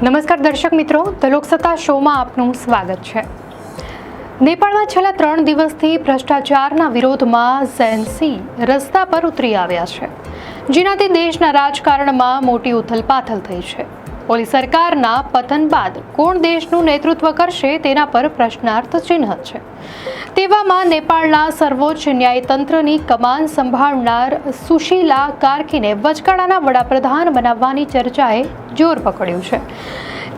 નમસ્કાર દર્શક મિત્રો, ધ લોકસત્તા શોમાં આપનું સ્વાગત છે। નેપાળમાં છેલ્લા 3 દિવસથી ભ્રષ્ટાચારના વિરોધમાં ઝેનસી રસ્તા પર ઉતરી આવ્યા છે, જેનાથી દેશના રાજકારણમાં મોટી ઉથલપાથલ થઈ છે। ઓલી સરકારના પતન બાદ કોણ દેશનું નેતૃત્વ કરશે તેના પર પ્રશ્નાર્થ ચિહ્ન છે। તેવામાં નેપાળના સર્વોચ્ચ ન્યાયતંત્રની કમાન સંભાળનાર સુશીલા કાર્કીને વચગાળાના વડાપ્રધાન બનાવવાની ચર્ચાએ જોર પકડ્યું છે।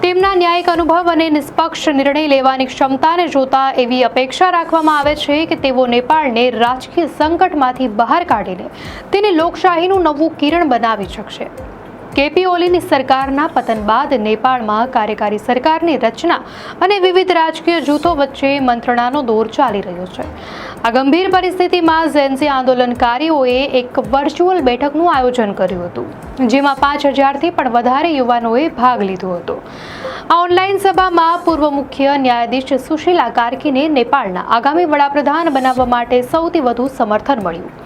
તેમના ન્યાયિક અનુભવ અને નિષ્પક્ષ નિર્ણય લેવાની ક્ષમતાને જોતા એવી અપેક્ષા રાખવામાં આવે છે કે તેઓ નેપાળને રાજકીય સંકટમાંથી બહાર કાઢીને તેને લોકશાહીનું નવું કિરણ બનાવી શકશે। કેપી ઓલીની સરકારના પતન બાદ નેપાળમાં કાર્યકારી સરકારની રચના અને વિવિધ રાજકીય જૂથો વચ્ચે મંત્રણાનો દોર ચાલી રહ્યો છે। આ ગંભીર પરિસ્થિતિમાં ઝેનસી આંદોલનકારીઓએ એક વર્ચ્યુઅલ બેઠકનું આયોજન કર્યું હતું, જેમાં 5000થી પણ વધારે યુવાનોએ ભાગ લીધો હતો। આ ઓનલાઈન સભામાં પૂર્વ મુખ્ય ન્યાયાધીશ સુશીલા કાર્કીને નેપાળના આગામી વડાપ્રધાન બનાવવા માટે સૌથી વધુ સમર્થન મળ્યું।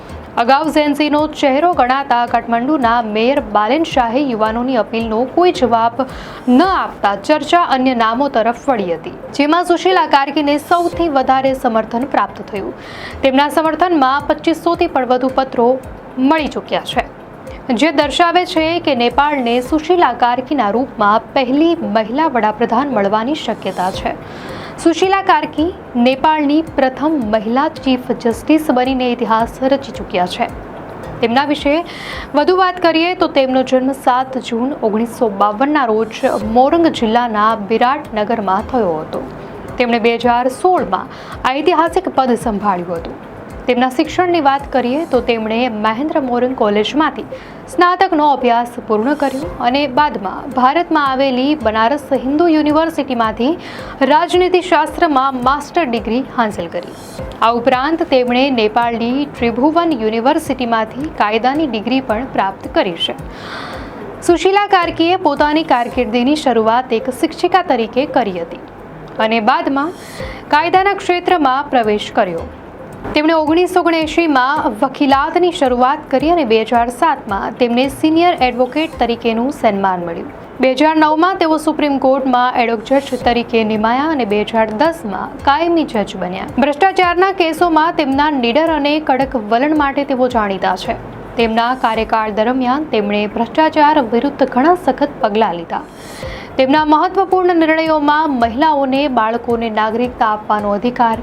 અગાઉ ઝેનસીનો ચહેરો ગણાતા કાઠમંડુના મેયર બાલેન શાહે યુવાનોની અપીલનો કોઈ જવાબ ન આપતા ચર્ચા અન્ય નામો તરફ વળી હતી, જેમાં સુશીલા કાર્કીને સૌથી વધારે સમર્થન પ્રાપ્ત થયું। તેમના સમર્થનમાં 2500થી પણ વધુ પત્રો મળી ચૂક્યા છે, જે દર્શાવે છે કે નેપાળને સુશીલા કાર્કીના રૂપમાં પહેલી મહિલા વડાપ્રધાન મળવાની શક્યતા છે। સુશીલા કાર્કી નેપાળની પ્રથમ મહિલા ચીફ જસ્ટિસ બનીને ઇતિહાસ રચી ચૂક્યા છે। તેમના વિશે વધુ વાત કરીએ તો તેમનો જન્મ 7 જૂન 1952ના રોજ મોરંગ જિલ્લાના બિરાટનગરમાં થયો હતો। તેમણે 2016માં ઐતિહાસિક પદ સંભાળ્યું હતું। તેમના શિક્ષણની વાત કરીએ તો તેમણે મહેન્દ્ર મોરંગ કોલેજમાંથી સ્નાતકનો અભ્યાસ પૂર્ણ કર્યો અને બાદમાં ભારતમાં આવેલી બનારસ હિન્દુ યુનિવર્સિટીમાંથી રાજનીતિશાસ્ત્રમાં માસ્ટર ડિગ્રી હાંસલ કરી। આ ઉપરાંત તેમણે નેપાળની ત્રિભુવન યુનિવર્સિટીમાંથી કાયદાની ડિગ્રી પણ પ્રાપ્ત કરી છે। સુશીલા કાર્કીએ પોતાની કારકિર્દીની શરૂઆત એક શિક્ષિકા તરીકે કરી હતી અને બાદમાં કાયદાના ક્ષેત્રમાં પ્રવેશ કર્યો। તેમણે 1979માં વકીલાતની શરૂઆત કરી અને 2007માં તેમને સિનિયર એડવોકેટ તરીકેનું સન્માન મળ્યું। 2009માં તેઓ સુપ્રીમ કોર્ટમાં એડવોકેટ જજ તરીકે નિમાયા અને 2010માં કાયમી જજ બન્યા। ભ્રષ્ટાચારના કેસોમાં તેમના નીડર અને કડક વલણ માટે તેઓ જાણીતા છે। તેમના કાર્યકાળ દરમિયાન તેમણે ભ્રષ્ટાચાર વિરુદ્ધ ઘણા સખત પગલાં લીધા। તેમના મહત્વપૂર્ણ નિર્ણયોમાં મહિલાઓને બાળકોને નાગરિકતા આપવાનો અધિકાર,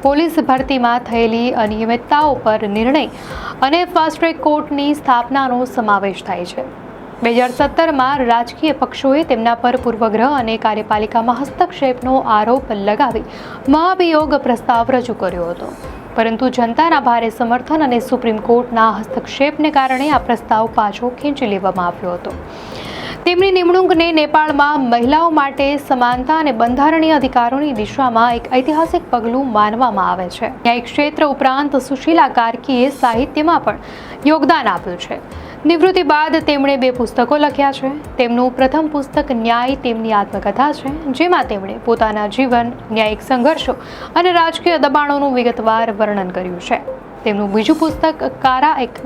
પોલીસ ભરતીમાં થયેલી અનિયમિતતાઓ પર નિર્ણય અને ફાસ્ટ ટ્રેક કોર્ટની સ્થાપનાનો સમાવેશ થાય છે। 2017માં રાજકીય પક્ષોએ તેમના પર પૂર્વગ્રહ અને કાર્યપાલિકામાં હસ્તક્ષેપનો આરોપ લગાવી મહાભિયોગ પ્રસ્તાવ રજૂ કર્યો હતો, પરંતુ જનતાના ભારે સમર્થન અને સુપ્રીમ કોર્ટના હસ્તક્ષેપને કારણે આ પ્રસ્તાવ પાછો ખેંચી લેવામાં આવ્યો હતો। તેમની નિમણૂકને નેપાળમાં મહિલાઓ માટે સમાનતા અને બંધારણીય અધિકારોની દિશામાં એક ઐતિહાસિક પગલું માનવામાં આવે છે। ન્યાયિક ક્ષેત્ર ઉપરાંત સુશીલા કાર્કીએ સાહિત્યમાં પણ યોગદાન આપ્યું છે। નિવૃત્તિ બાદ તેમણે 2 પુસ્તકો લખ્યા છે। તેમનું પ્રથમ પુસ્તક ન્યાય તેમની આત્મકથા છે, જેમાં તેમણે પોતાના જીવન, ન્યાયિક સંઘર્ષો અને રાજકીય દબાણોનું વિગતવાર વર્ણન કર્યું છે। તેમનું બીજું પુસ્તક કારા એક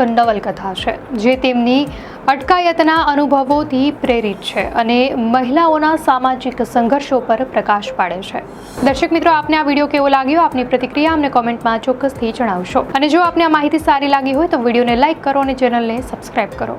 નવલકથા છે, જે તેમની અટકાયતના અનુભવોથી પ્રેરિત છે અને મહિલાઓના સામાજિક સંઘર્ષો પર પ્રકાશ પાડે છે। દર્શક મિત્રો, આપને આ વિડીયો કેવો લાગ્યો? આપની પ્રતિક્રિયા અમને કોમેન્ટમાં ચોક્કસથી જણાવશો અને જો આપને આ માહિતી સારી લાગી હોય તો વિડીયોને લાઇક કરો અને ચેનલને સબસ્ક્રાઇબ કરો।